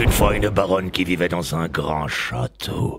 une fois une baronne qui vivait dans un grand château.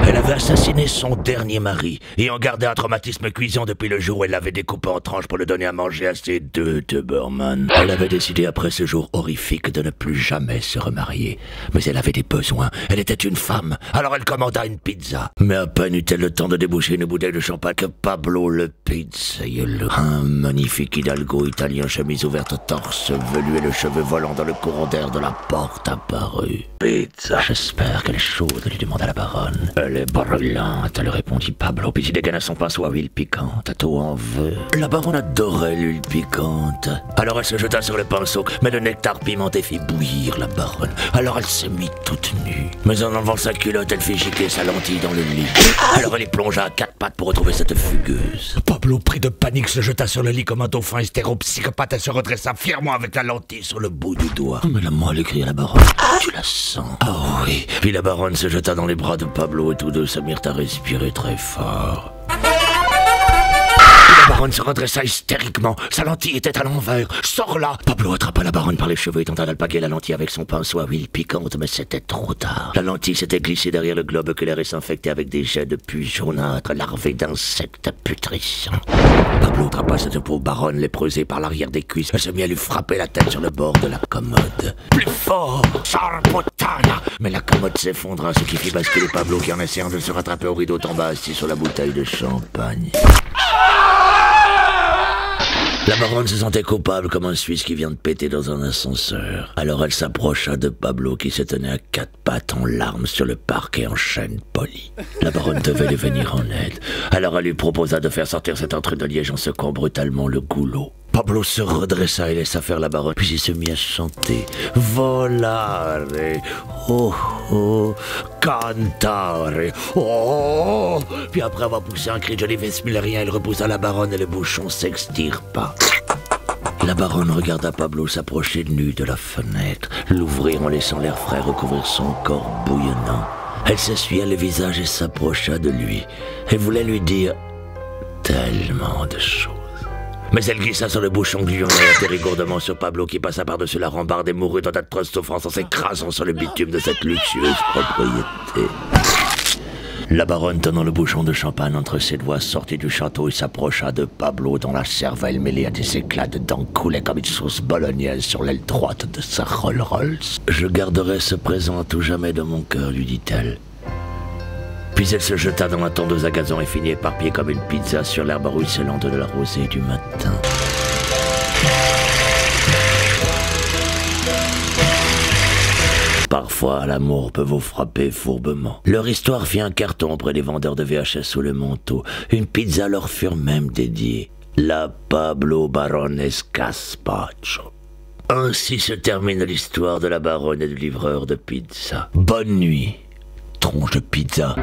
Elle avait assassiné son dernier mari et en gardait un traumatisme cuisant depuis le jour où elle l'avait découpé en tranches pour le donner à manger à ses 2 Doberman. Elle avait décidé après ce jour horrifique de ne plus jamais se remarier. Mais elle avait des besoins. Elle était une femme. Alors elle commanda une pizza. Mais à peine eut-elle le temps de déboucher une bouteille de champagne que Pablo le pizzaiolo, un magnifique hidalgo italien, chemise ouverte, torse velu et le cheveu volant dans le courant d'air de la porte apparut. Pizza. J'espère qu'elle est chaude, lui demanda la baronne. Elle est brûlante, lui répondit Pablo, puis il dégaina son pinceau à huile piquante. Toi en veux. La baronne adorait l'huile piquante. Alors elle se jeta sur le pinceau, mais le nectar pimenté fit bouillir la baronne. Alors elle se mit toute nue. Mais en enlevant sa culotte, elle fit gicler sa lentille dans le lit. Alors elle y plongea à 4 pattes pour retrouver cette fugueuse. Pablo, pris de panique, se jeta sur le lit comme un dauphin hystéropsychopathe et se redressa fièrement avec la lentille sur le bout du doigt. Mais la moelle, cria la baronne. Tu la sens? Ah oui. Puis la baronne se jeta dans les bras de Pablo et tous deux se mirent à respirer très fort. La baronne se redressa hystériquement. Sa lentille était à l'envers. Sors là! Pablo attrapa la baronne par les cheveux et tenta d'alpaguer la lentille avec son pinceau à huile piquante, mais c'était trop tard. La lentille s'était glissée derrière le globe oculaire et s'infectait avec des jets de pus jaunâtres larvés d'insectes putrissants. Pablo attrapa cette pauvre baronne lépreusée par l'arrière des cuisses et se mit à lui frapper la tête sur le bord de la commode. Plus fort! Sarpotana! Mais la commode s'effondra, ce qui fit basculer Pablo qui, en essayant de se rattraper au rideau, tomba assis sur la bouteille de champagne. La baronne se sentait coupable comme un Suisse qui vient de péter dans un ascenseur. Alors elle s'approcha de Pablo qui se tenait à 4 pattes en larmes sur le parquet en chaîne polie. La baronne devait lui venir en aide. Alors elle lui proposa de faire sortir cet intrus de Liège en secouant brutalement le goulot. Pablo se redressa et laissa faire la baronne, puis il se mit à chanter. Volare, oh oh, cantare, oh. Puis après avoir poussé un cri de Johnny Vesmillerien, il repoussa la baronne et le bouchon s'extirpa. La baronne regarda Pablo s'approcher nu de la fenêtre, l'ouvrir en laissant l'air frais recouvrir son corps bouillonnant. Elle s'essuya le visage et s'approcha de lui. Elle voulait lui dire tellement de choses. Mais elle glissa sur le bouchon gluant et atterrit gourdement sur Pablo qui passa par-dessus la rambarde et mourut dans d'atroces souffrances en s'écrasant sur le bitume de cette luxueuse propriété. La baronne, tenant le bouchon de champagne entre ses doigts, sortit du château et s'approcha de Pablo dont la cervelle mêlée à des éclats de dents coulait comme une sauce bolognaise sur l'aile droite de sa Rolls-Royce. « Je garderai ce présent à tout jamais dans mon cœur, lui dit-elle. Puis elle se jeta dans la tondeuse à gazon et finit éparpillée comme une pizza sur l'herbe ruisselante de la rosée du matin. Parfois, l'amour peut vous frapper fourbement. Leur histoire fit un carton auprès des vendeurs de VHS sous le manteau. Une pizza leur fut même dédiée. La Pablo Barones Gazpacho. Ainsi se termine l'histoire de la baronne et du livreur de pizza. Bonne nuit, tronche de pizza.